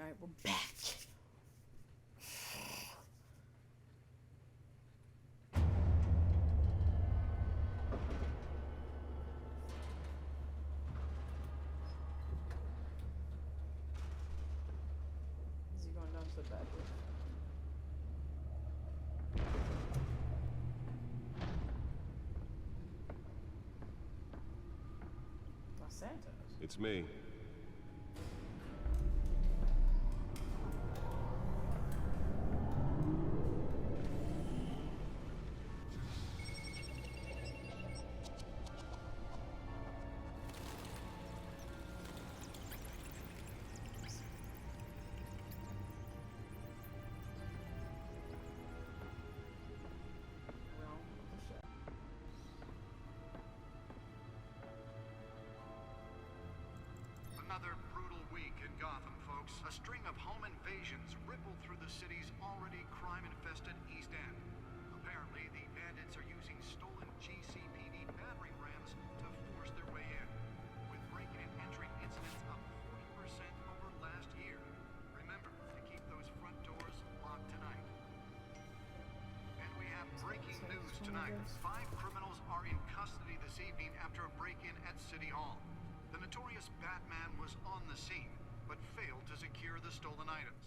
Alright, we're back. Is he going down to the back? Los Santos. It's me. Another brutal week in Gotham, folks. A string of home invasions rippled through the city's already crime-infested East End. Apparently, the bandits are using stolen GCPD battering rams to force their way in, with breaking and entering incidents up 40% over last year. Remember to keep those front doors locked tonight. And we have breaking news tonight. 5 criminals are in custody this evening after a break-in at City Hall. The notorious Batman was on the scene, but failed to secure the stolen items.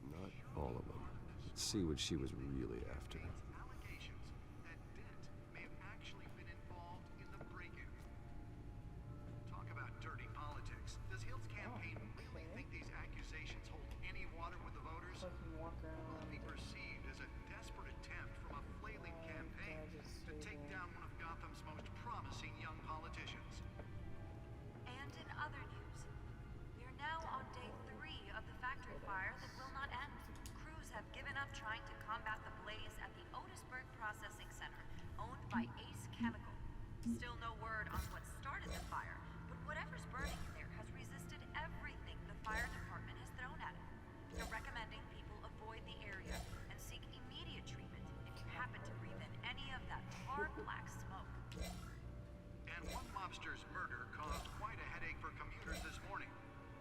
Not all of them. Let's see what she was really after. Allegations that Dent may have actually been involved in the break-in. Talk about dirty politics. Does Hill's campaign really think these accusations hold any water with the voters? So I can walk Will around. be perceived as a desperate attempt from a flailing campaign to take down one of Gotham's most promising young politicians. And in other news, we're now on day 3 of the factory fire that will not end. Crews have given up trying to combat the blaze at the Otisburg Processing Center, owned by Ace Chemical. Still no word on what started the fire, but whatever's burning in there has resisted everything the fire department has thrown at it. They're recommending people avoid the area and seek immediate treatment if you happen to breathe in any of that hard black smoke. And one mobster's murder caused quite a headache for commuters this morning.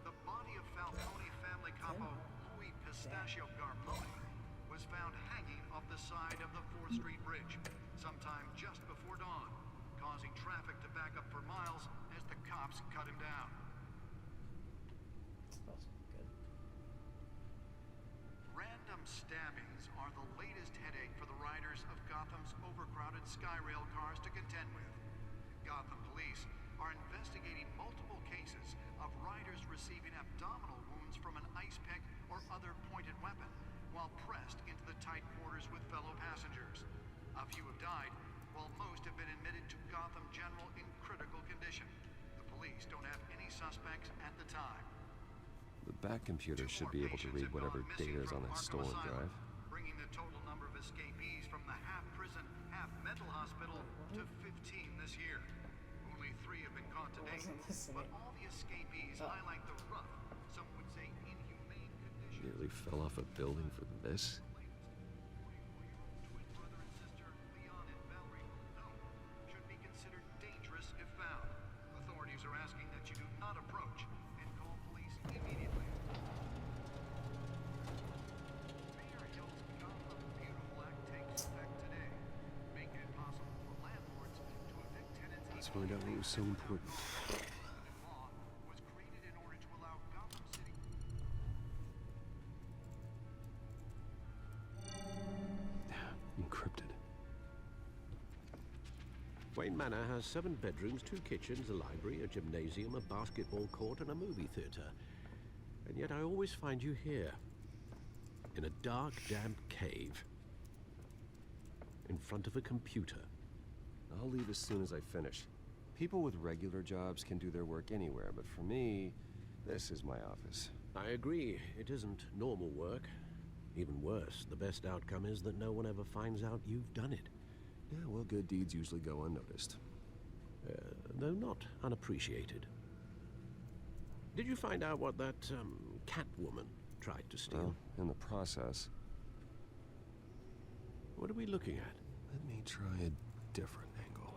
The body of Falcone family capo Louis Pistachio Garmoni was found hanging off the side of the 4th Street Bridge sometime just before dawn, causing traffic to back up for miles as the cops cut him down. Smells good. Random stabbings are the latest headache for the riders of Gotham's overcrowded Skyrail cars to contend with. Gotham police are investigating multiple cases of riders receiving abdominal wounds from an ice pick or other pointed weapon while pressed into the tight quarters with fellow passengers. A few have died, while most have been admitted to Gotham General in critical condition. The police don't have any suspects at the time. The back computer 2 should more be able to patients read have whatever gone missing data is from on that Arkham stolen Asylum, drive. bringing the total number of escapees from the half-prison, half-mental hospital to 15 this year. Only 3 have been caught to date, but all the escapees highlight the rough, some would say inhumane conditions. Nearly fell off a building for this. Twin brother and sister, Leon and Valerie Malone, should be considered dangerous if found. Authorities are asking that you do not approach and call police immediately. Mayor Hill's Gotham Beautiful Act takes effect today, making it possible for landlords to evict tenants. Let's find out what was so important. The new law was created in order to allow Gotham City. Encrypted. Wayne Manor has 7 bedrooms, 2 kitchens, a library, a gymnasium, a basketball court, and a movie theater. And yet I always find you here, in a dark, damp cave, in front of a computer. I'll leave as soon as I finish. People with regular jobs can do their work anywhere, but for me, this is my office. I agree, it isn't normal work. Even worse, the best outcome is that no one ever finds out you've done it. Yeah, well, good deeds usually go unnoticed. Though not unappreciated. Did you find out what that, Catwoman tried to steal? Well, in the process, What are we looking at? let me try a different angle.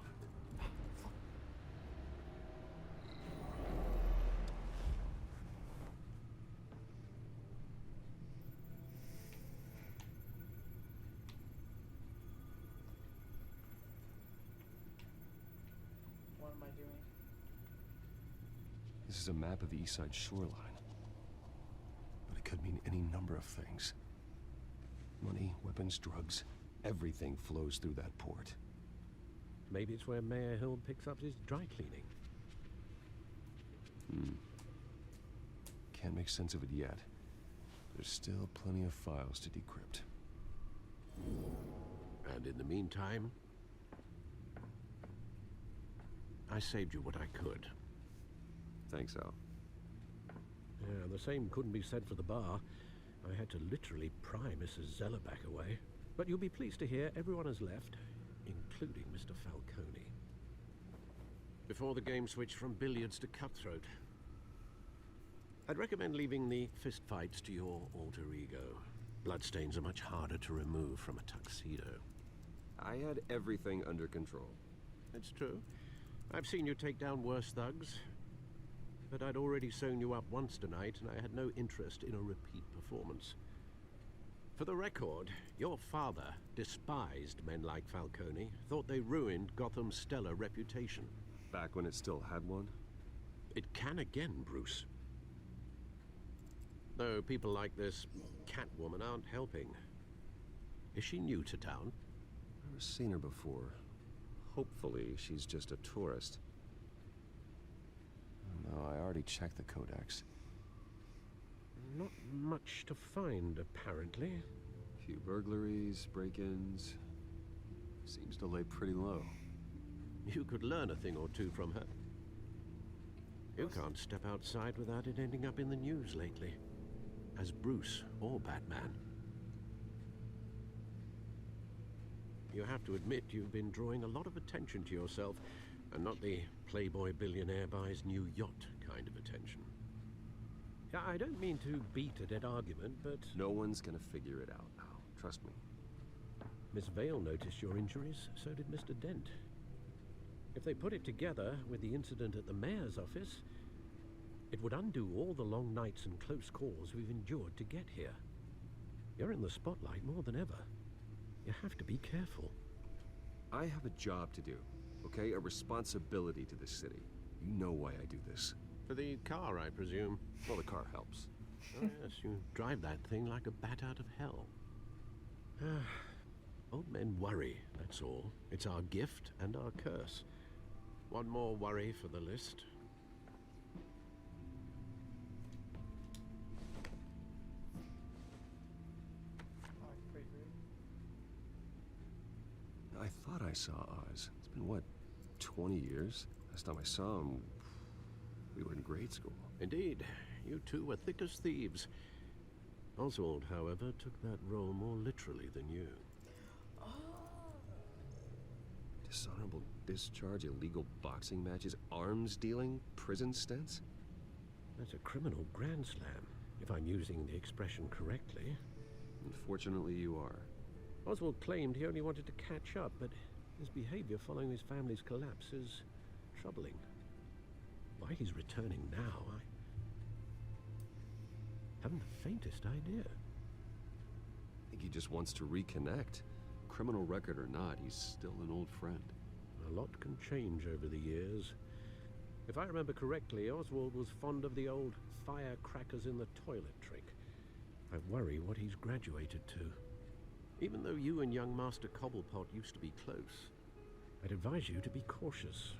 This is a map of the East Side shoreline. But it could mean any number of things. Money, weapons, drugs, everything flows through that port. Maybe it's where Mayor Hill picks up his dry cleaning. Can't make sense of it yet. There's still plenty of files to decrypt. And in the meantime, I saved you what I could. Thanks, Al. Yeah, the same couldn't be said for the bar. I had to literally pry Mrs. Zeller back away. But you'll be pleased to hear everyone has left, including Mr. Falcone. Before the game switched from billiards to cutthroat. I'd recommend leaving the fistfights to your alter ego. Bloodstains are much harder to remove from a tuxedo. I had everything under control. It's true. I've seen you take down worse thugs. But I'd already sewn you up once tonight, and I had no interest in a repeat performance. For the record, your father despised men like Falcone, thought they ruined Gotham's stellar reputation. Back when it still had one? It can again, Bruce. Though people like this Catwoman aren't helping. Is she new to town? Never seen her before. Hopefully, she's just a tourist. No, I already checked the codex. Not much to find, apparently. Few burglaries, break-ins. Seems to lay pretty low. You could learn a thing or two from her. You can't step outside without it ending up in the news lately. As Bruce or Batman. You have to admit you've been drawing a lot of attention to yourself, and not the playboy billionaire buys new yacht kind of attention. Yeah, I don't mean to beat a dead argument, but... No one's gonna figure it out now. Trust me. Miss Vale noticed your injuries, so did Mr. Dent. If they put it together with the incident at the mayor's office, it would undo all the long nights and close calls we've endured to get here. You're in the spotlight more than ever. You have to be careful. I have a job to do, okay? A responsibility to this city. You know why I do this. For the car, I presume. Well, the car helps. Oh, yes, you drive that thing like a bat out of hell. Old men worry, that's all. It's our gift and our curse. One more worry for the list. I thought I saw Oz. It's been, what, 20 years? Last time I saw him, we were in grade school. Indeed, you two were thick as thieves. Oswald, however, took that role more literally than you. Dishonorable discharge, illegal boxing matches, arms dealing, prison stints? That's a criminal grand slam, if I'm using the expression correctly. Unfortunately, you are. Oswald claimed he only wanted to catch up, but his behavior following his family's collapse is troubling. Why he's returning now, I haven't the faintest idea. I think he just wants to reconnect. Criminal record or not, he's still an old friend. A lot can change over the years. If I remember correctly, Oswald was fond of the old firecrackers in the toilet trick. I worry what he's graduated to. Even though you and young Master Cobblepot used to be close, I'd advise you to be cautious.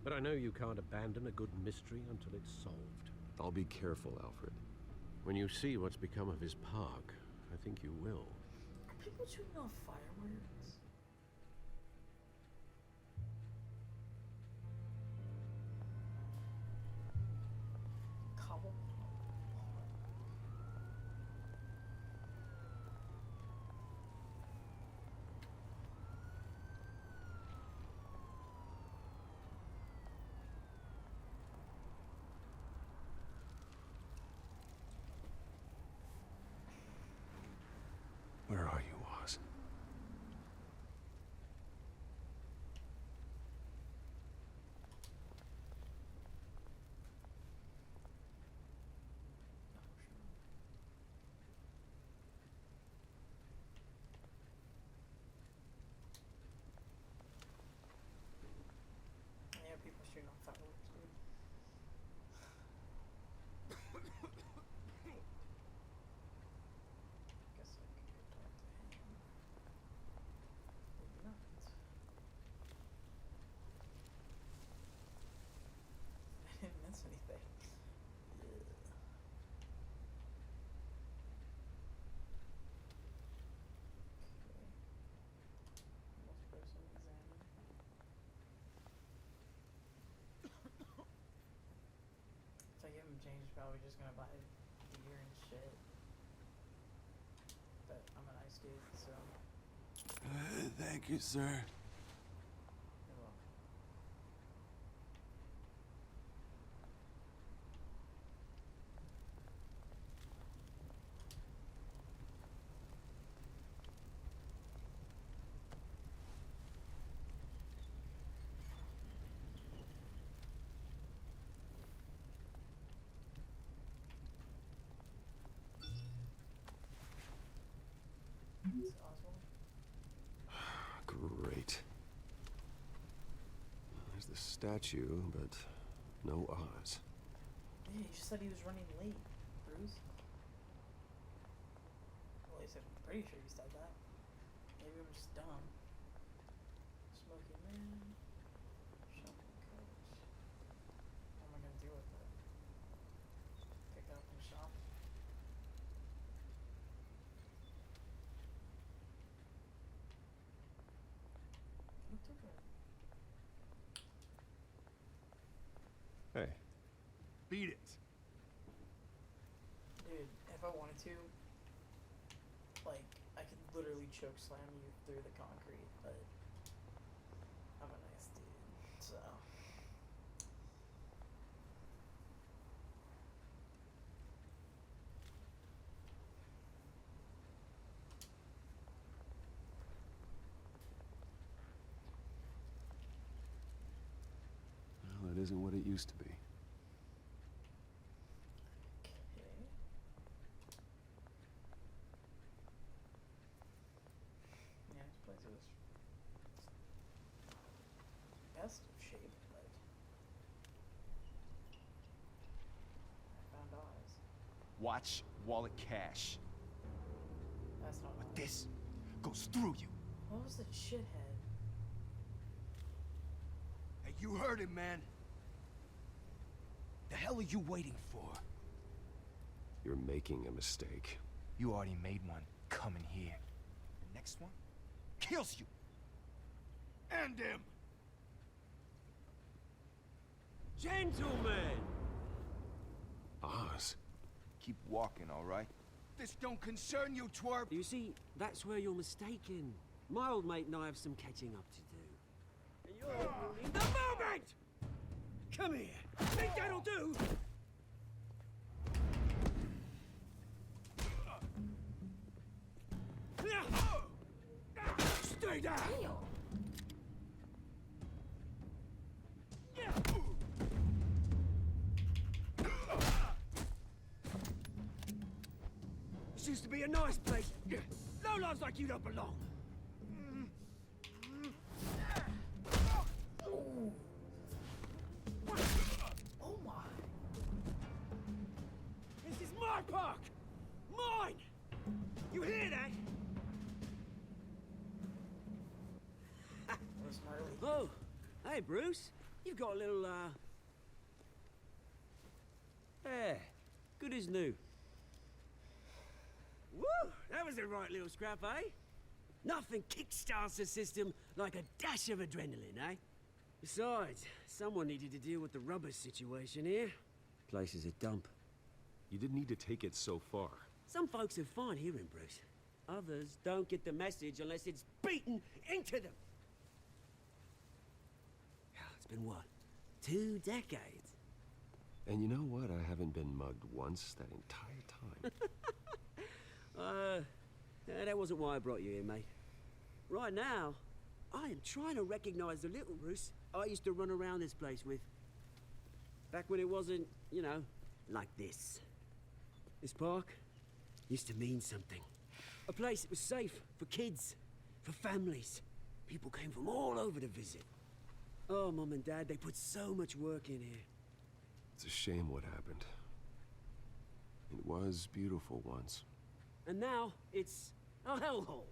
But I know you can't abandon a good mystery until it's solved. I'll be careful, Alfred. When you see what's become of his park, I think you will. Are people shooting off fireworks? Cobble. Where are you, Oz? change is probably just gonna buy beer and shit. But I'm a nice dude, so Thank you, sir. you're welcome. It's Oswald. Great. There's the statue, but no Oz. Yeah, he just said he was running late, Bruce. Well, at least I'm pretty sure he said that. Maybe I'm just dumb. Smoky man. Shopping cart. What am I gonna do with it? Pick it up and shop? Look to it. Hey. Beat it. Dude, if I wanted to, like, I could literally choke slam you through the concrete, but I'm a nice dude, so. Well, that isn't what it used to be. Okay. Yeah, this place is best of shape, but I found eyes. Watch wallet cash. That's not But eyes. this goes through you. What was the shithead? Hey, you heard him, man. The hell are you waiting for? You're making a mistake. You already made one coming here. The next one kills you. And him. Gentlemen! Oz? Keep walking, all right? This don't concern you, twerp. You see, that's where you're mistaken. My old mate and I have some catching up to do. And you're ruining the moment! Come here. Think that'll do? Stay down! This used to be a nice place. Lowlifes like you don't belong. Oh my! This is my park! Mine! You hear that? Where's Marley? Oh, hey Bruce. You've got a little, Yeah, good as new. Woo! That was a right little scrap, eh? Nothing kickstarts the system like a dash of adrenaline, eh? Besides, someone needed to deal with the rubber situation here. Place is a dump. You didn't need to take it so far. Some folks are fine hearing, Bruce. Others don't get the message unless it's beaten into them. It's been what? 2 decades? And you know what? I haven't been mugged once that entire time. That wasn't why I brought you here, mate. Right now, I am trying to recognize the little Bruce I used to run around this place with. Back when it wasn't, you know, like this. This park used to mean something. A place that was safe for kids, for families. People came from all over to visit. Oh, Mum and Dad, they put so much work in here. It's a shame what happened. It was beautiful once. And now, it's a hellhole.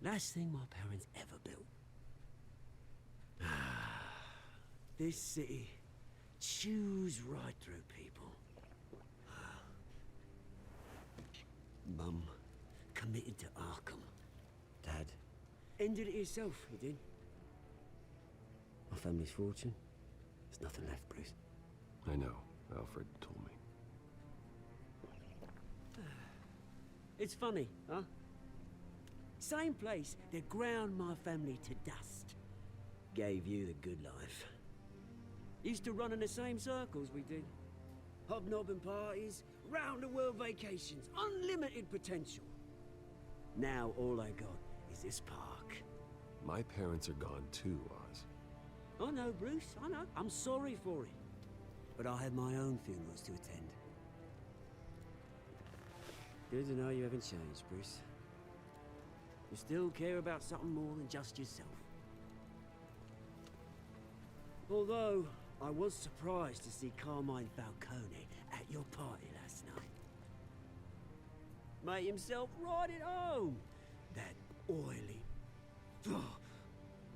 Last thing my parents ever built. This city chews right through people. Mum committed to Arkham. Dad ended it himself, he did. My family's fortune, there's nothing left, Bruce. I know. Alfred told me. It's funny, huh? Same place that ground my family to dust. Gave you the good life. Used to run in the same circles we did. Hobnobbing parties, round-the-world vacations, unlimited potential. Now all I got is this park. My parents are gone too, Oz. I know, Bruce, I know. I'm sorry for it. But I have my own funerals to attend. Good to know you haven't changed, Bruce. You still care about something more than just yourself. Although, I was surprised to see Carmine Falcone at your party last night. Made himself right at home. That oily... Ugh.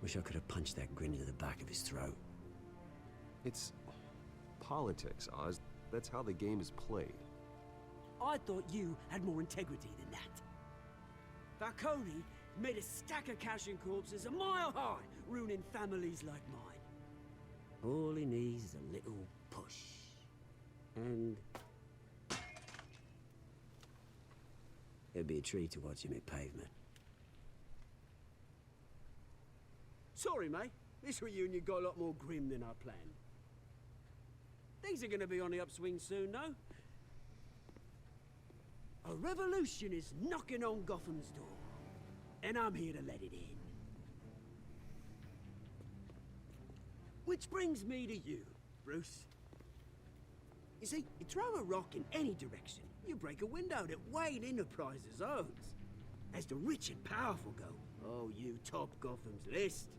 Wish I could have punched that grin into the back of his throat. It's politics, Oz. That's how the game is played. I thought you had more integrity than that. Falcone made a stack of cash and corpses a mile high, ruining families like mine. All he needs is a little push. And... it'd be a treat to watch him hit pavement. Sorry, mate. This reunion got a lot more grim than I planned. Things are gonna be on the upswing soon, no? A revolution is knocking on Gotham's door. And I'm here to let it in. Which brings me to you, Bruce. You see, you throw a rock in any direction, you break a window that Wayne Enterprises owns. As the rich and powerful go, oh, you top Gotham's list.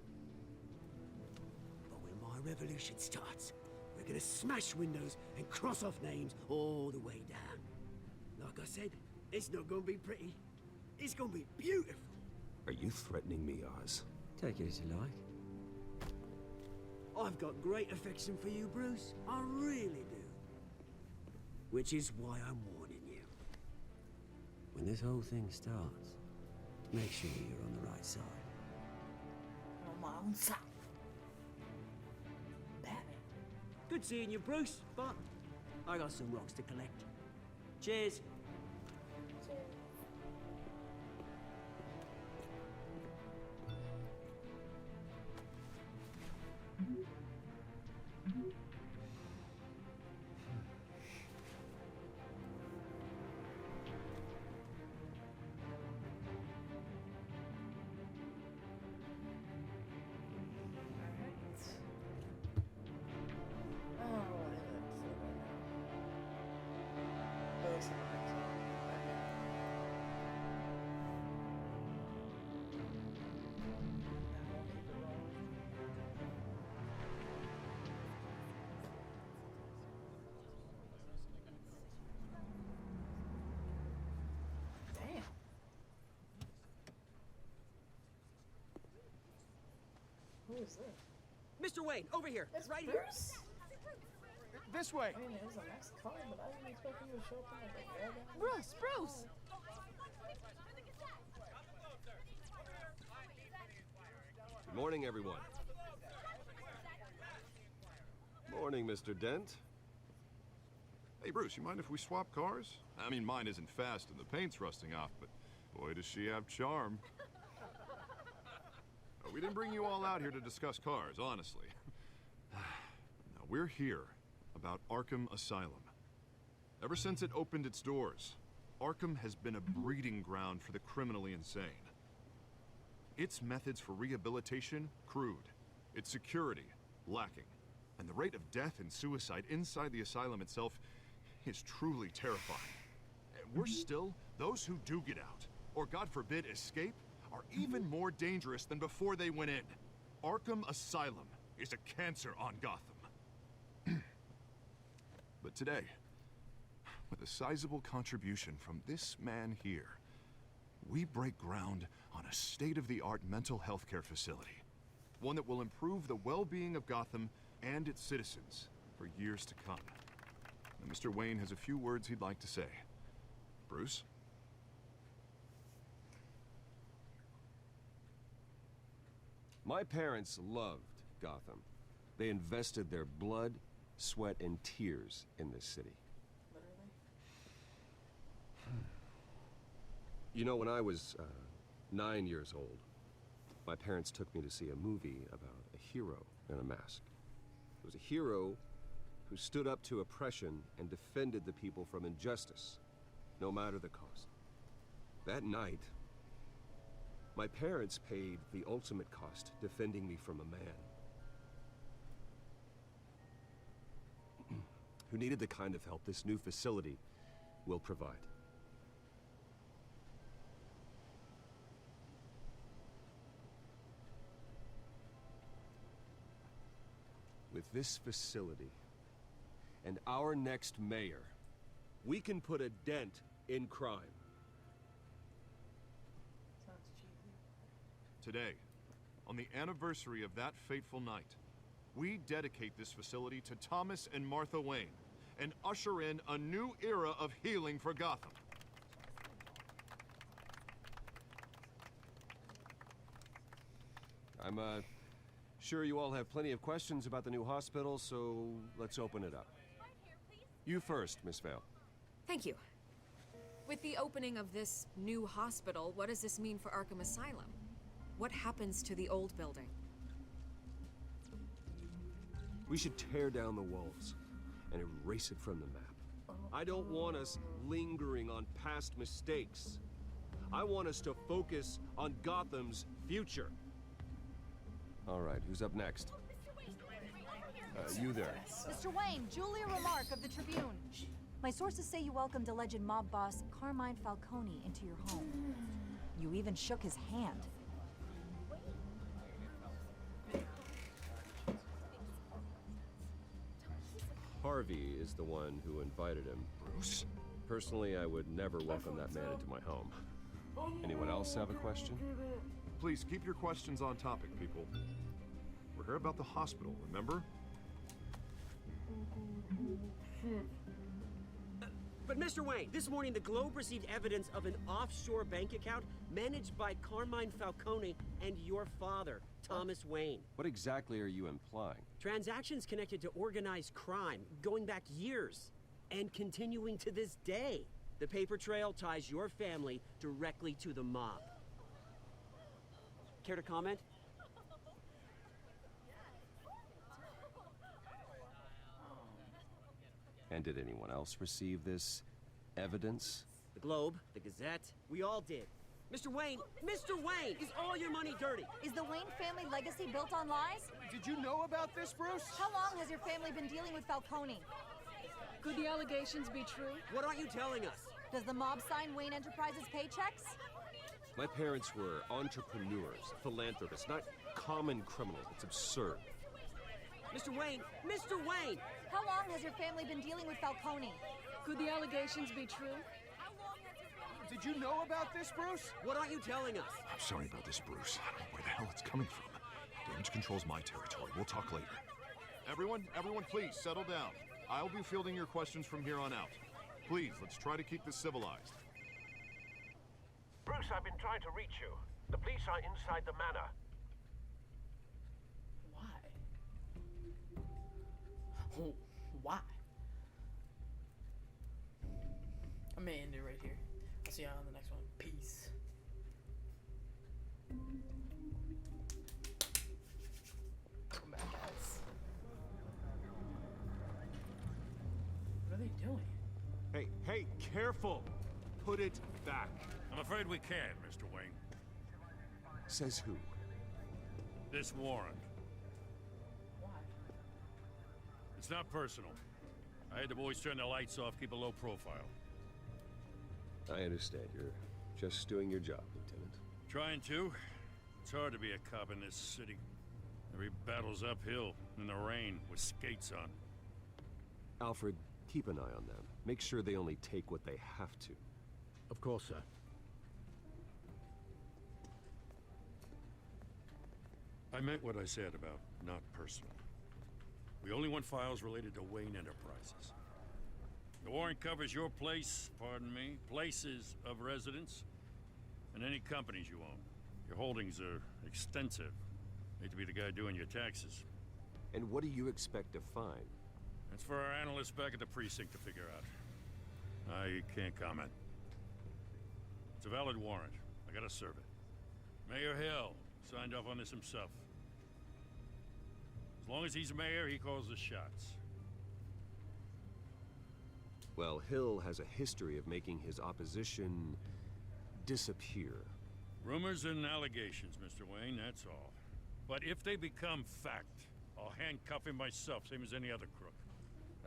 But when my revolution starts, we're gonna smash windows and cross off names all the way down. Like I said, it's not gonna be pretty. It's gonna be beautiful. Are you threatening me, Oz? Take it as you like. I've got great affection for you, Bruce. I really do. Which is why I'm warning you. When this whole thing starts, make sure you're on the right side. On my own side. Batman. Good seeing you, Bruce, but I got some rocks to collect. Cheers. Who is this? Mr. Wayne, over here. It's right Bruce? This way. I mean, it was a nice car, but I didn't expect him to show up in like a red guy. Bruce! Bruce! Good morning, everyone. Morning, Mr. Dent. Hey, Bruce, you mind if we swap cars? I mean, mine isn't fast and the paint's rusting off, but boy, does she have charm. We didn't bring you all out here to discuss cars, honestly. Now, we're here about Arkham Asylum. Ever since it opened its doors, Arkham has been a breeding ground for the criminally insane. Its methods for rehabilitation, crude. Its security, lacking. And the rate of death and suicide inside the asylum itself is truly terrifying. And worse still, those who do get out, or God forbid, escape, are even more dangerous than before they went in. Arkham Asylum is a cancer on Gotham. But today, with a sizable contribution from this man here, we break ground on a state-of-the-art mental health care facility. One that will improve the well-being of Gotham and its citizens for years to come. And Mr. Wayne has a few words he'd like to say. Bruce? My parents loved Gotham. They invested their blood, sweat, and tears in this city. Literally. You know, when I was 9 years old, my parents took me to see a movie about a hero in a mask. It was a hero who stood up to oppression and defended the people from injustice, no matter the cost. That night, my parents paid the ultimate cost defending me from a man who needed the kind of help this new facility will provide. With this facility and our next mayor, we can put a dent in crime. Sounds cheesy. Today, on the anniversary of that fateful night, we dedicate this facility to Thomas and Martha Wayne and usher in a new era of healing for Gotham. I'm sure you all have plenty of questions about the new hospital, so let's open it up. You first, Miss Vale. Thank you. With the opening of this new hospital, what does this mean for Arkham Asylum? What happens to the old building? We should tear down the walls and erase it from the map. I don't want us lingering on past mistakes. I want us to focus on Gotham's future. All right, who's up next? You there. Mr. Wayne, Julia Remark of the Tribune. My sources say you welcomed alleged mob boss Carmine Falcone into your home. You even shook his hand. Harvey is the one who invited him. Bruce? Personally, I would never welcome that man into my home. Anyone else have a question? Please keep your questions on topic, people. We're here about the hospital, remember? But Mr. Wayne, this morning the Globe received evidence of an offshore bank account managed by Carmine Falcone and your father, Thomas Wayne. What exactly are you implying? Transactions connected to organized crime, going back years, and continuing to this day. The paper trail ties your family directly to the mob. Care to comment? And did anyone else receive this evidence? The Globe, the Gazette, we all did. Mr. Wayne, is all your money dirty? Is the Wayne family legacy built on lies? Did you know about this, Bruce? How long has your family been dealing with Falcone? Could the allegations be true? What aren't you telling us? Does the mob sign Wayne Enterprises paychecks? My parents were entrepreneurs, philanthropists, not common criminals. It's absurd. Mr. Wayne! How long has your family been dealing with Falcone? Could the allegations be true? Did you know about this, Bruce? What aren't you telling us? I'm sorry about this, Bruce. I don't know where the hell it's coming from. Damage control's my territory. We'll talk later. Everyone, please settle down. I'll be fielding your questions from here on out. Please, let's try to keep this civilized. Bruce, I've been trying to reach you. The police are inside the manor. Why? Why? I'm gonna end it right here. I'll see you on the next one. Peace. Come back, guys. What are they doing? Hey, careful! Put it back. I'm afraid we can't, Mr. Wayne. Says who? This warrant. Why? It's not personal. I had the boys turn the lights off, keep a low profile. I understand. You're just doing your job, Lieutenant. Trying to. It's hard to be a cop in this city. Every battle's uphill, in the rain, with skates on. Alfred, keep an eye on them. Make sure they only take what they have to. Of course, sir. I meant what I said about not personal. We only want files related to Wayne Enterprises. The warrant covers your place, pardon me, places of residence, and any companies you own. Your holdings are extensive. Hate to be the guy doing your taxes. And what do you expect to find? That's for our analysts back at the precinct to figure out. I can't comment. It's It's a valid warrant. I gotta serve it. Mayor Hill signed off on this himself. As long as he's mayor, he calls the shots. Well, Hill has a history of making his opposition disappear. Rumors and allegations, Mr. Wayne, that's all. But if they become fact, I'll handcuff him myself, same as any other crook.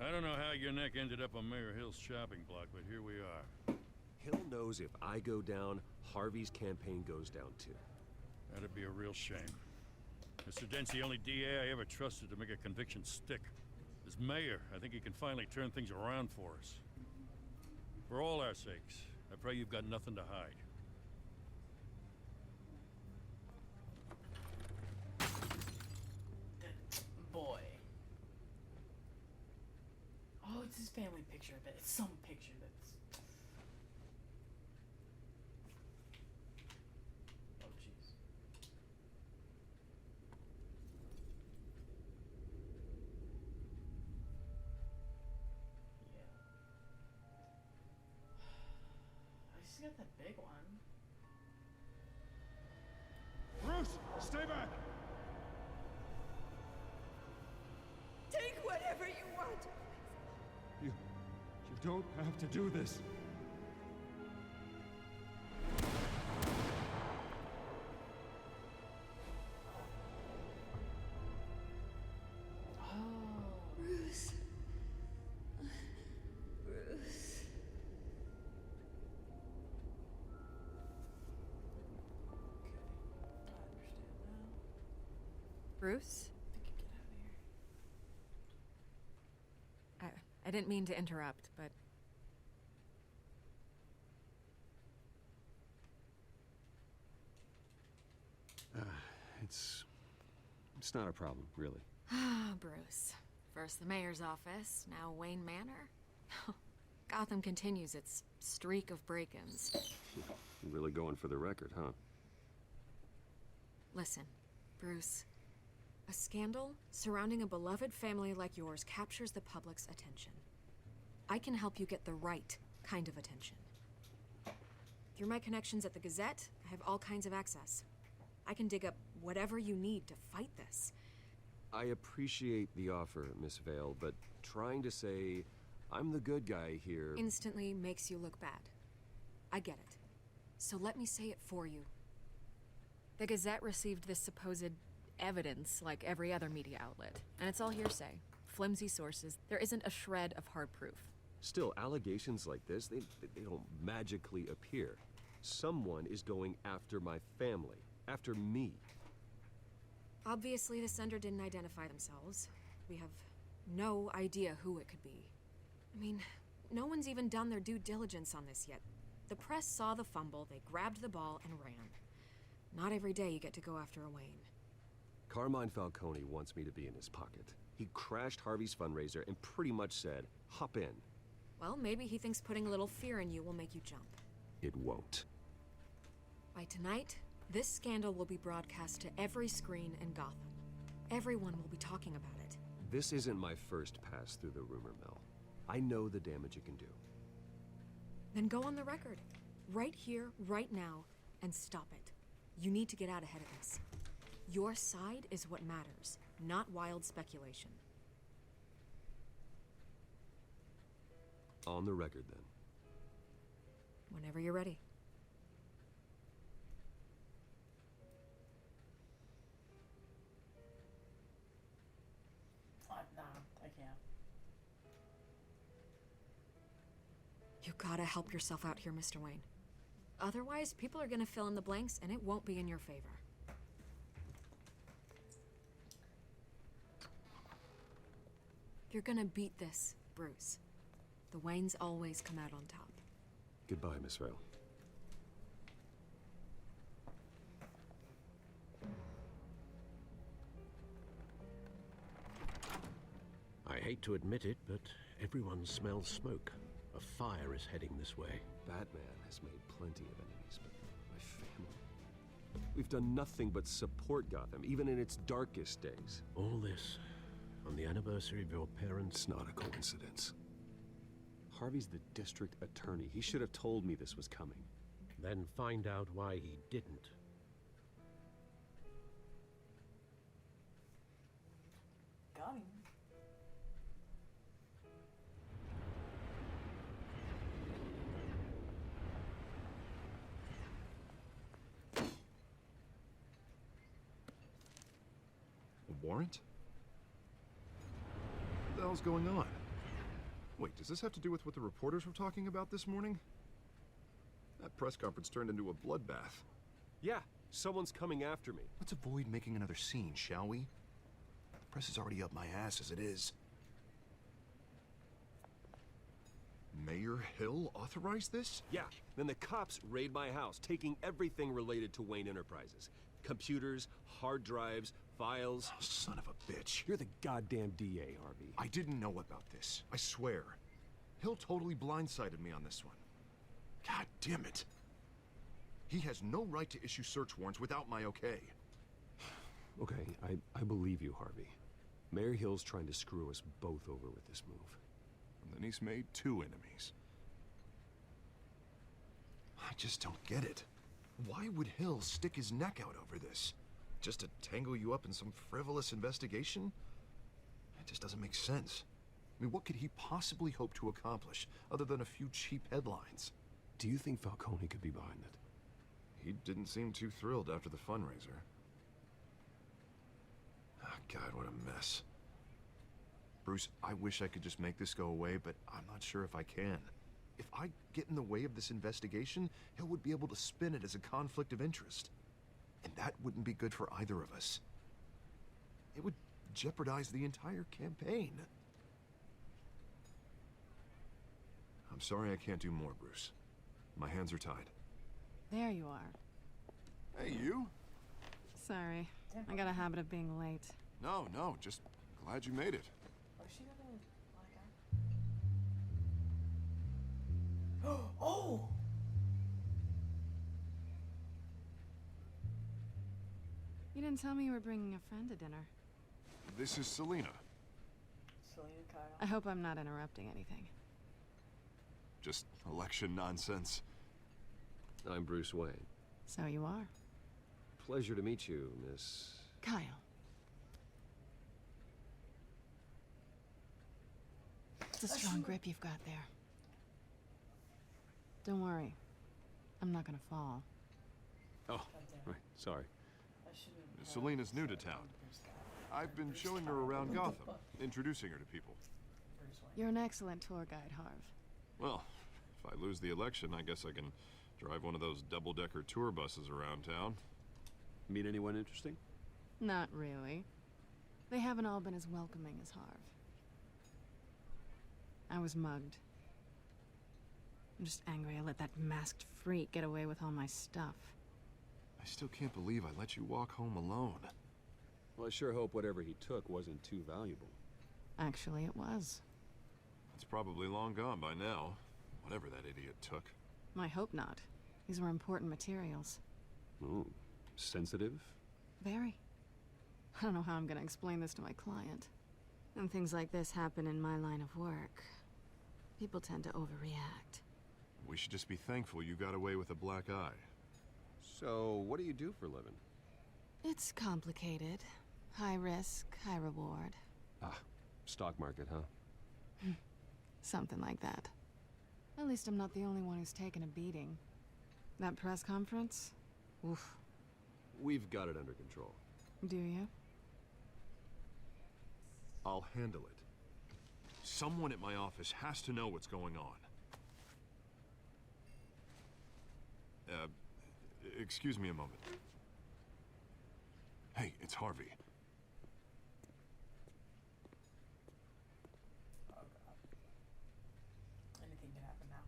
I don't know how your neck ended up on Mayor Hill's chopping block, but here we are. Hill knows if I go down, Harvey's campaign goes down too. That'd be a real shame. Mr. Dent's the only DA I ever trusted to make a conviction stick. As mayor, I think he can finally turn things around for us. For all our sakes, I pray you've got nothing to hide. Boy. Oh, it's his family picture, but it's some picture that's... Oh, jeez. Yeah. I just got that big one. Bruce, stay back! Take whatever you want. You don't have to do this. Bruce. Bruce. Bruce? I didn't mean to interrupt, but... It's not a problem, really. Ah, Bruce. First the mayor's office, now Wayne Manor. Gotham continues its streak of break-ins. You're really going for the record, huh? Listen, Bruce. A scandal surrounding a beloved family like yours captures the public's attention. I can help you get the right kind of attention. Through my connections at the Gazette, I have all kinds of access. I can dig up whatever you need to fight this. I appreciate the offer, Miss Vale, but trying to say I'm the good guy here... Instantly makes you look bad. I get it. So let me say it for you. The Gazette received this supposed evidence like every other media outlet, and it's all hearsay. Flimsy sources. There isn't a shred of hard proof. Still, allegations like this, they don't magically appear. Someone is going after my family, after me. Obviously, the sender didn't identify themselves. We have no idea who it could be. I mean, no one's even done their due diligence on this yet. The press saw the fumble, they grabbed the ball and ran. Not every day you get to go after a Wayne. Carmine Falcone wants me to be in his pocket. He crashed Harvey's fundraiser and pretty much said, hop in. Well, maybe he thinks putting a little fear in you will make you jump. It won't. By tonight, this scandal will be broadcast to every screen in Gotham. Everyone will be talking about it. This isn't my first pass through the rumor mill. I know the damage it can do. Then go on the record. Right here, right now, and stop it. You need to get out ahead of this. Your side is what matters, not wild speculation. On the record, then. Whenever you're ready. Nah, I can't. You gotta help yourself out here, Mr. Wayne. Otherwise, people are gonna fill in the blanks, and it won't be in your favor. You're gonna beat this, Bruce. The Waynes always come out on top. Goodbye, Miss Vale. I hate to admit it, but everyone smells smoke. A fire is heading this way. Batman has made plenty of enemies, but my family... We've done nothing but support Gotham, even in its darkest days. All this on the anniversary of your parents'... It's not a coincidence. Harvey's the district attorney. He should have told me this was coming. then find out why he didn't. Got him. A warrant? What the hell's going on? Wait, does this have to do with what the reporters were talking about this morning? That press conference turned into a bloodbath. Yeah, someone's coming after me. Let's avoid making another scene, shall we? The press is already up my ass as it is. Mayor Hill authorized this? Yeah, then the cops raid my house, taking everything related to Wayne Enterprises. Computers, hard drives, files. Oh, son of a bitch. You're the goddamn DA, Harvey. I didn't know about this. I swear. Hill totally blindsided me on this one. God damn it. He has no right to issue search warrants without my okay. Okay, I believe you, Harvey. Mayor Hill's trying to screw us both over with this move. And then he's made 2 enemies. I just don't get it. Why would Hill stick his neck out over this? Just to tangle you up in some frivolous investigation? It just doesn't make sense. I mean, what could he possibly hope to accomplish other than a few cheap headlines? Do you think Falcone could be behind it? He didn't seem too thrilled after the fundraiser. Oh, God, what a mess. Bruce, I wish I could just make this go away, but I'm not sure if I can. If I get in the way of this investigation, Hill would be able to spin it as a conflict of interest. And that wouldn't be good for either of us. It would jeopardize the entire campaign. I'm sorry I can't do more, Bruce. My hands are tied. There you are. Hey, you? Sorry. I got a habit of being late. No, just glad you made it. Oh, she got a black eye. Oh! You didn't tell me you were bringing a friend to dinner. This is Selina. Selina Kyle. I hope I'm not interrupting anything. Just election nonsense. I'm Bruce Wayne. So you are. Pleasure to meet you, Miss... Kyle. It's a strong grip you've got there. Don't worry. I'm not gonna fall. Oh, right, sorry. Selina's new to town. I've been showing her around Gotham, introducing her to people. You're an excellent tour guide, Harv. Well, if I lose the election, I guess I can drive one of those double-decker tour buses around town. Meet anyone interesting? Not really. They haven't all been as welcoming as Harv. I was mugged. I'm just angry I let that masked freak get away with all my stuff. I still can't believe I let you walk home alone. Well, I sure hope whatever he took wasn't too valuable. Actually, it was. It's probably long gone by now, whatever that idiot took. I hope not. These were important materials. Ooh, sensitive? Very. I don't know how I'm gonna explain this to my client. When things like this happen in my line of work, people tend to overreact. We should just be thankful you got away with a black eye. So, what do you do for a living? It's complicated. High risk, high reward. Ah, stock market, huh? Something like that. At least I'm not the only one who's taken a beating. That press conference? Oof. We've got it under control. Do you? I'll handle it. Someone at my office has to know what's going on. Excuse me a moment. Hey, it's Harvey. Oh god. Anything can happen now.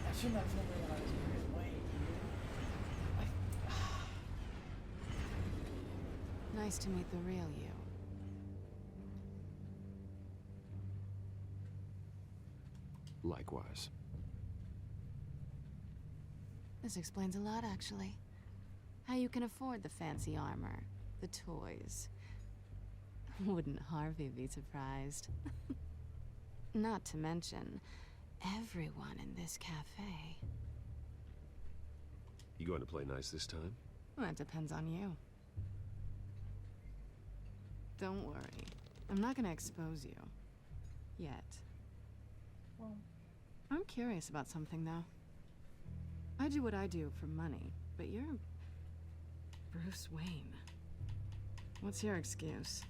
I shouldn't have told her that I was Bruce Wayne, dude. Nice to meet the real you. Likewise. This explains a lot, actually. How you can afford the fancy armor, the toys, Wouldn't Harvey be surprised? Not to mention, everyone in this cafe. You going to play nice this time? Well, that depends on you. Don't worry. I'm not gonna expose you. Yet. Well, I'm curious about something, though. I do what I do for money, but you're Bruce Wayne. What's your excuse?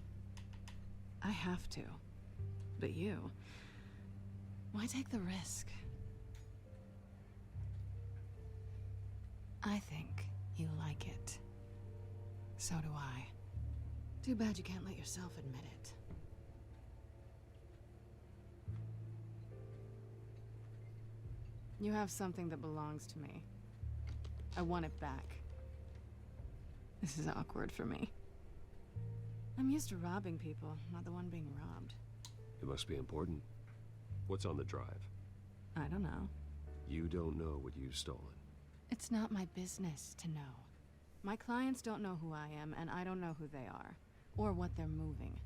I have to. But you, why take the risk? I think you like it. So do I. Too bad you can't let yourself admit it. You have something that belongs to me. I want it back. This is awkward for me. I'm used to robbing people, not the one being robbed. It must be important. What's on the drive? I don't know. You don't know what you've stolen. It's not my business to know. My clients don't know who I am, and I don't know who they are, or what they're moving.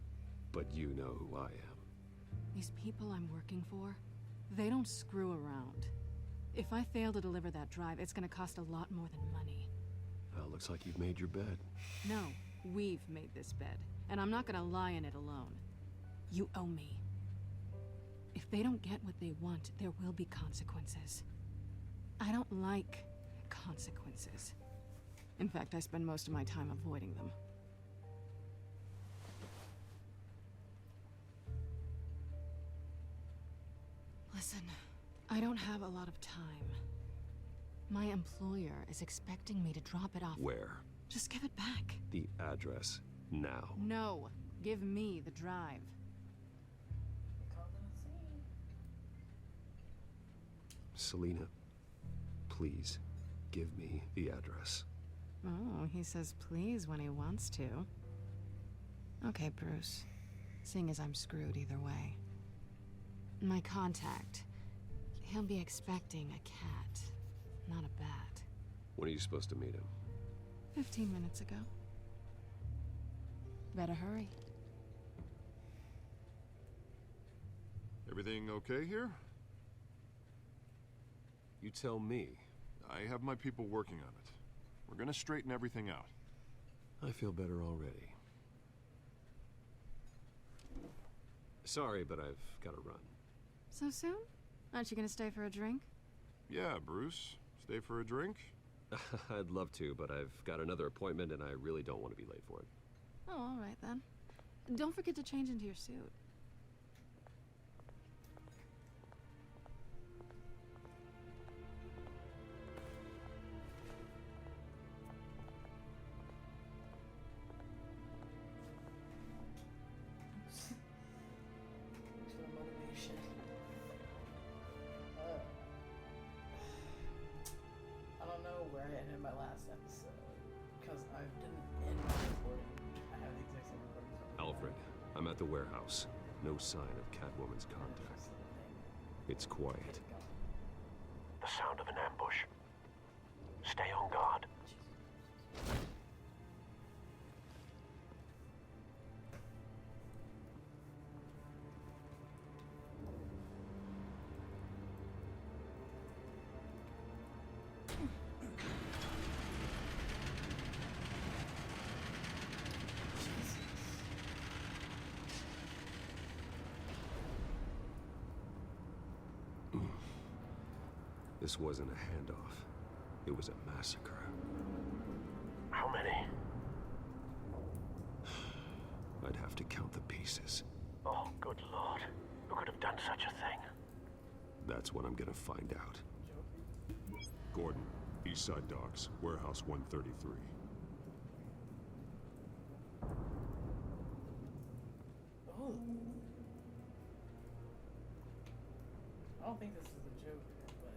But you know who I am. These people I'm working for, they don't screw around. If I fail to deliver that drive, it's gonna cost a lot more than money. Well, looks like you've made your bed. No, we've made this bed, and I'm not gonna lie in it alone. You owe me. If they don't get what they want, there will be consequences. I don't like consequences. In fact, I spend most of my time avoiding them. Listen, I don't have a lot of time. My employer is expecting me to drop it off. Where? Just give it back. The address, now. No, give me the drive. Selina, please, give me the address. Oh, he says please when he wants to. Okay, Bruce. Seeing as I'm screwed either way. My contact. He'll be expecting a cat, not a bat. When are you supposed to meet him? 15 minutes ago. Better hurry. Everything okay here? You tell me. I have my people working on it. We're gonna straighten everything out. I feel better already. Sorry, but I've got to run. So soon? Aren't you gonna stay for a drink? Yeah, Bruce. Stay for a drink? I'd love to, but I've got another appointment and I really don't want to be late for it. Oh, all right then. Don't forget to change into your suit. Motivation. I don't know where I ended my last episode because I didn't end my recording. I have the exact same recording. Alfred, I'm at the warehouse. No sign of Catwoman's contact. It's quiet. The sound of an ambush. Stay on guard. This wasn't a handoff. It was a massacre. How many? I'd have to count the pieces. Oh, good lord. Who could have done such a thing? That's what I'm gonna find out. Gordon, Eastside Docks, Warehouse 133. Oh. I don't think this is the Joker, but...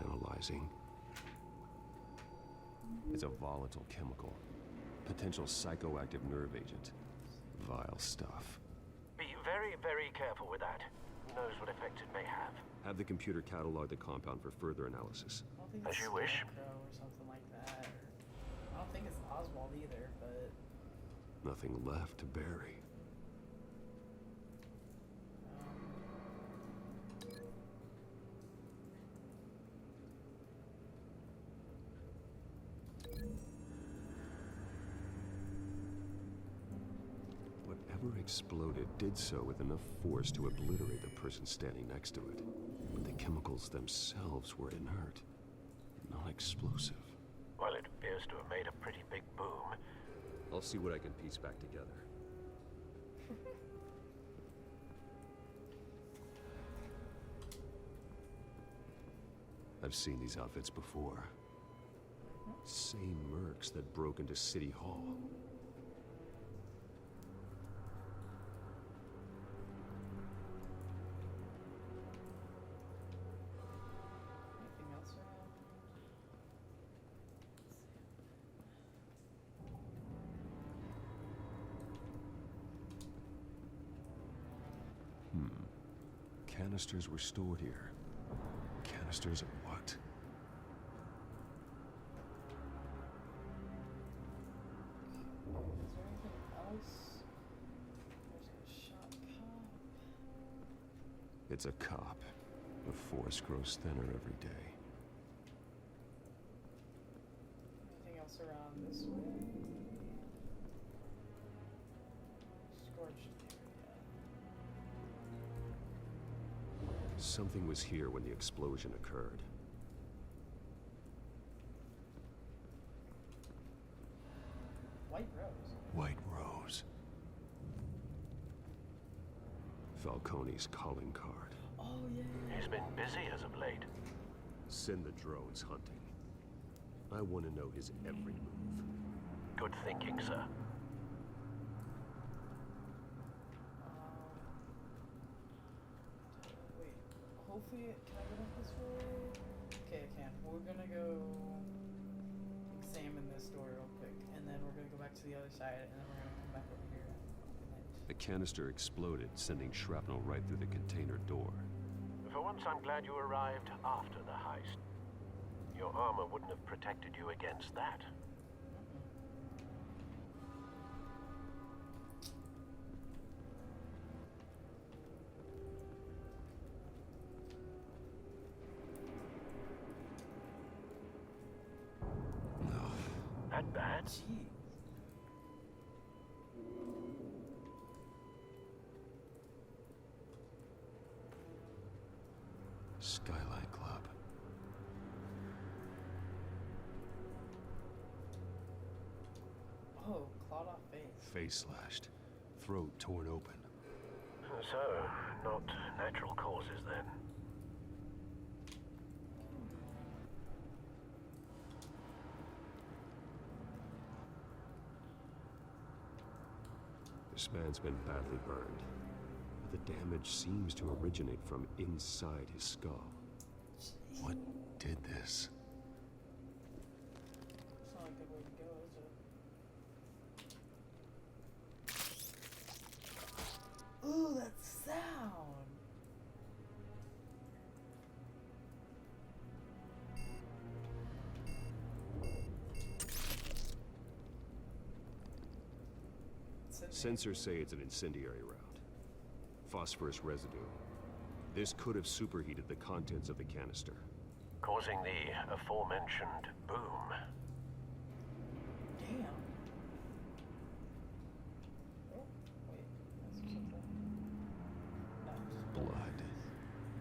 Analyzing. It's a volatile chemical. Potential psychoactive nerve agent. Vile stuff. Be very, very careful with that. Who knows what effect it may have. Have the computer catalog the compound for further analysis. I don't think it's Scarecrow or something like that. Or, I don't think it's Oswald either, but... Nothing left to bury. Whatever exploded did so with enough force to obliterate the person standing next to it. But the chemicals themselves were inert, not explosive. Well, it appears to have made a pretty big boom. I'll see what I can piece back together. I've seen these outfits before. Same mercs that broke into City Hall. Anything else around? Canisters were stored here. Canisters of what? Is there anything else? There's a shot cop. It's a cop. The force grows thinner every day. Anything else around this way? Scorched area. Something was here when the explosion occurred. White Rose. White Rose. Falcone's calling card. Oh, yeah. He's been busy as of late. Send the drones hunting. I want to know his every move. Good thinking, sir. Wait. Hopefully, can I get up this way? Okay, I can. We're gonna go examine this door real quick, and then we're gonna go back to the other side, and then we're gonna come back over here. A canister exploded, sending shrapnel right through the container door. For once, I'm glad you arrived after the heist. Your armor wouldn't have protected you against that. That bad? Jeez. Skylight Club. Oh, clawed off face. Face slashed. Throat torn open. So, not natural causes then. This man's been badly burned. But the damage seems to originate from inside his skull. What did this? It's not a good way to go, is it? Ooh, that sound! Sensors say it's an incendiary round. Phosphorus residue. This could have superheated the contents of the canister. Causing the aforementioned boom. Damn. Oh, wait. That's something. No, just Blood.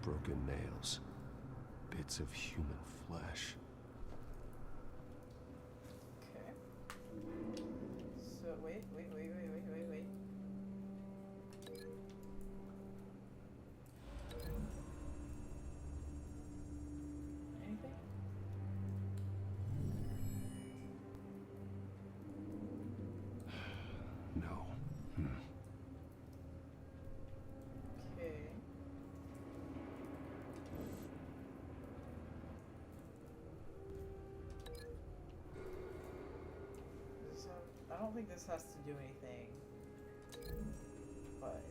Broken nails. Bits of human flesh. Okay. So, wait. Anything? No. Okay. So, I don't think this has to do anything. But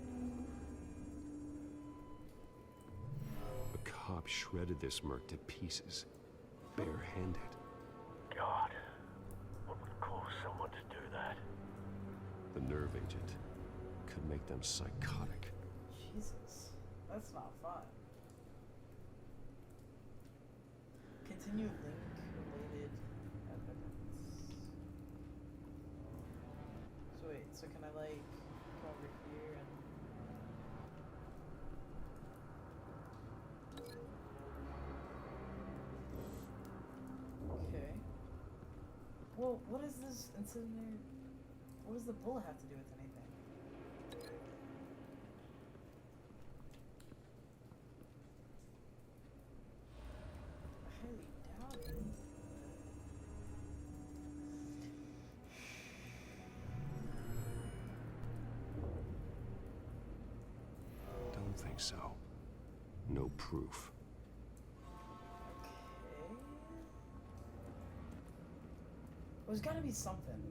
A cop cop shredded this merc to pieces, barehanded. God, what would cause someone to do that? The nerve agent could make them psychotic. Jesus, that's not fun. Continue link-related evidence. So wait, so can I like go over here and... Okay. Well, what is this incendiary? What does the bullet have to do with anything? I highly doubt it. Don't think so. No proof. Okay. Well, there's gotta be something.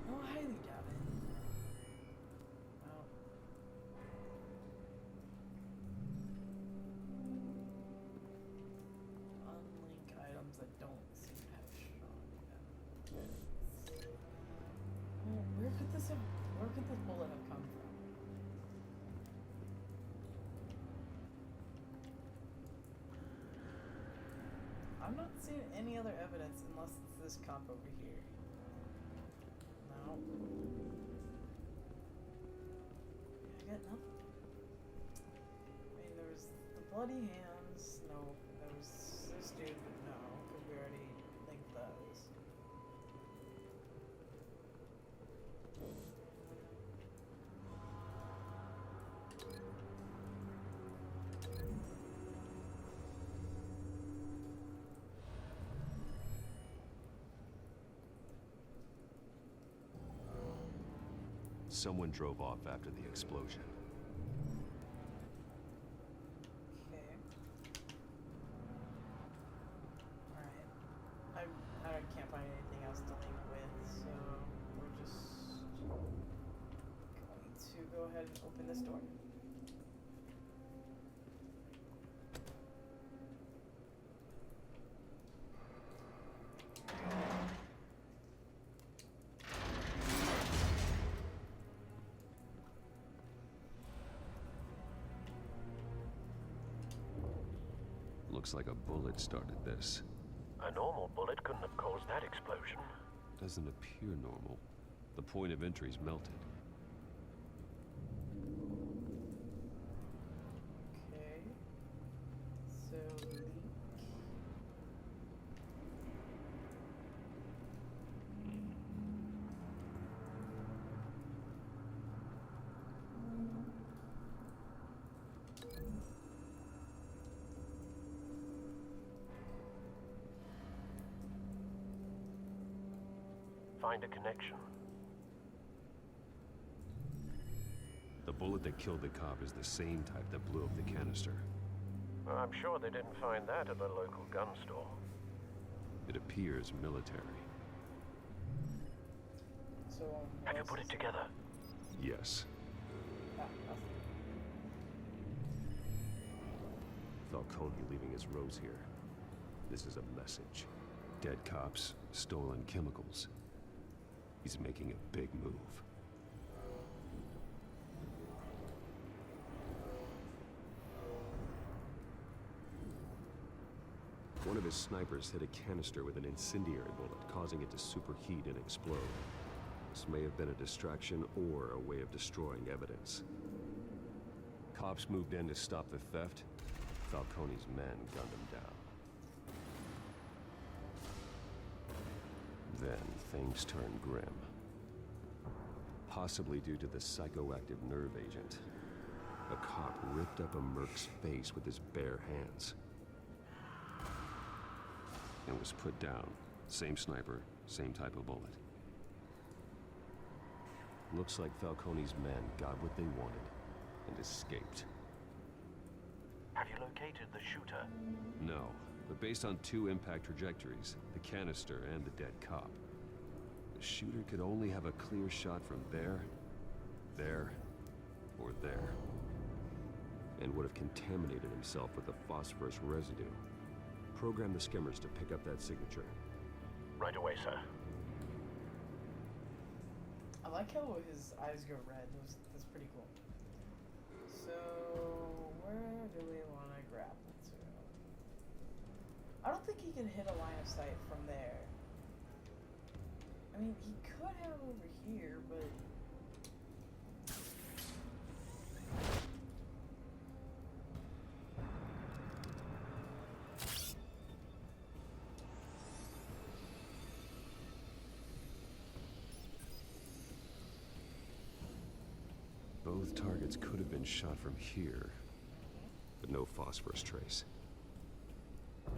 No, I highly doubt it. Well. Unlink items that don't seem to have strong evidence. Well, where could this bullet have come from? I'm not seeing any other evidence unless it's this cop over here. No. I got nothing. I mean, there was the bloody hands. No. There was this dude. No, because we already linked those. Someone drove off after the explosion. Okay. Alright. I can't find anything else to link with, so we're just going to go ahead and open this door. Looks like a bullet started this. A normal bullet couldn't have caused that explosion. Doesn't appear normal. The point of entry's melted. Okay. So leak. Find a connection. The bullet that killed the cop is the same type that blew up the canister. Well, I'm sure they didn't find that at a local gun store. It appears military. So Have you put it together? Yes. Ah, nothing. Falcone leaving his rose here. This is a message. Dead cops, stolen chemicals. He's making a big move. One of his snipers hit a canister with an incendiary bullet, causing it to superheat and explode. This may have been a distraction or a way of destroying evidence. Cops moved in to stop the theft. Falcone's men gunned him down. Then things turned grim. Possibly due to the psychoactive nerve agent. A cop ripped up a merc's face with his bare hands. And was put down. Same sniper, same type of bullet. Looks like Falcone's men got what they wanted and escaped. Have you located the shooter? No, but based on 2 impact trajectories, the canister and the dead cop, the shooter could only have a clear shot from there, or there, and would have contaminated himself with the phosphorus residue. Program the skimmers to pick up that signature. Right away, sir. I like how his eyes go red. That's pretty cool. So, where do we want to grapple to? I don't think he can hit a line of sight from there. I mean, he could have over here, but... Both targets could have been shot from here, but no phosphorus trace. I'm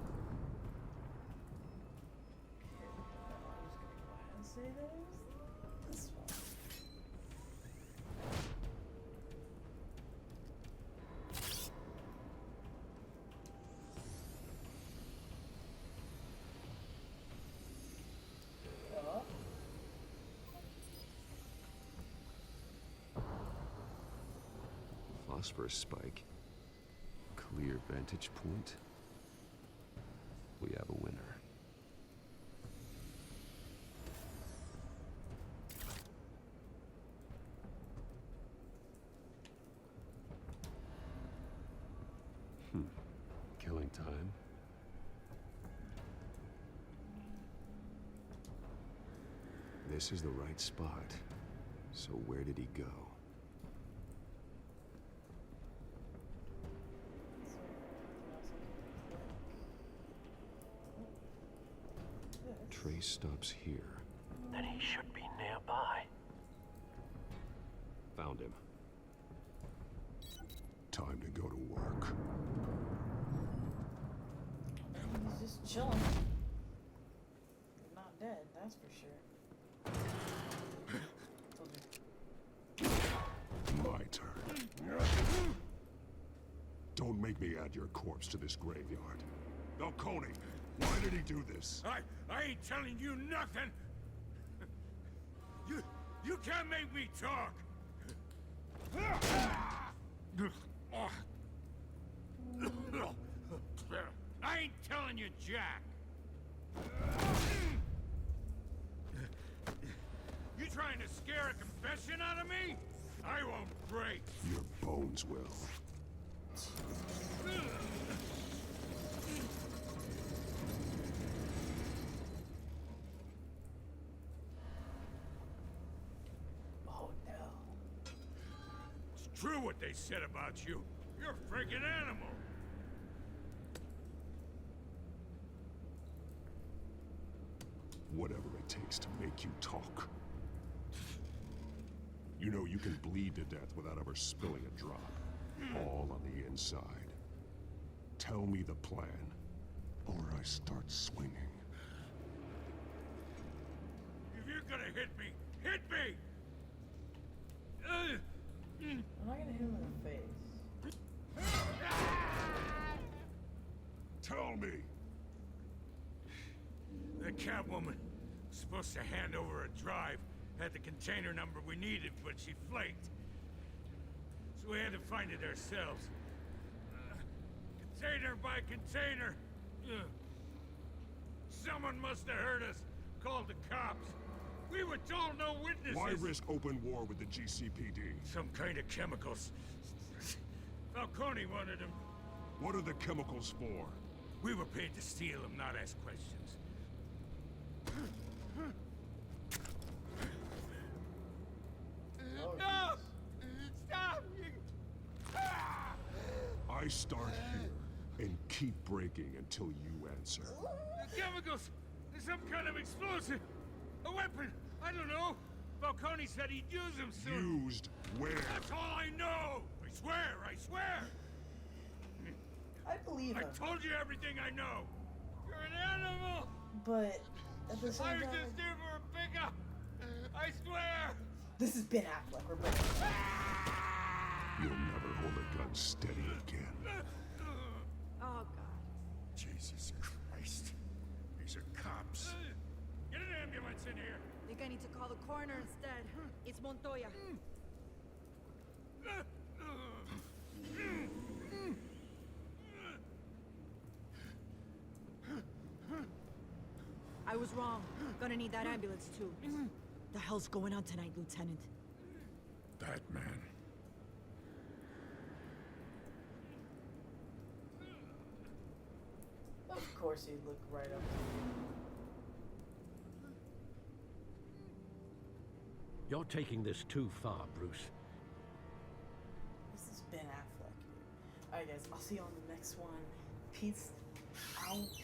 just gonna go ahead and say that it was this one. Phosphorus spike. Clear vantage point. We have a winner. Killing time. This is the right spot. So where did he go? Trace stops here. Then he should be nearby. Found him. Time to go to work. He's just chilling. He's not dead, that's for sure. My turn. Don't make me add your corpse to this graveyard. Falcone, why did he do this? I ain't telling you nothing. You can't make me talk. I ain't telling you, Jack. You trying to scare a confession out of me? I won't break. Your bones will. Oh no. It's true what they said about you. You're a freaking animal. Whatever it takes to make you talk. You know you can bleed to death without ever spilling a drop. All on the inside. Tell me the plan, or I start swinging. If you're gonna hit me, hit me! I'm not gonna hit him in the face. Tell me! The Catwoman was supposed to hand over a drive, had the container number we needed, but she flaked. So we had to find it ourselves. Container by container. Someone must have heard us, called the cops. We were told no witnesses. Why risk open war with the GCPD? Some kind of chemicals. Falcone wanted them. What are the chemicals for? We were paid to steal them, not ask questions. No! Stop! I start here and keep breaking until you answer. The chemicals! There's some kind of explosive! A weapon! I don't know! Falcone said he'd use them soon! Used where? That's all I know! I swear! I swear! I believe him. I told you everything I know! You're an animal! But at the same I was time, just here for a pickup! I swear! this is Ben Affleck. We're both. You'll never hold a gun steady again. Oh, God. Jesus Christ. These are cops. Get an ambulance in here. Think I need to call the coroner instead. It's Montoya. I was wrong. Gonna need that ambulance, too. The hell's going on tonight, Lieutenant? That man. Of course he'd look right up to you. You're taking this too far, Bruce. This is Ben Affleck. Alright guys, I'll see you on the next one. Peace out.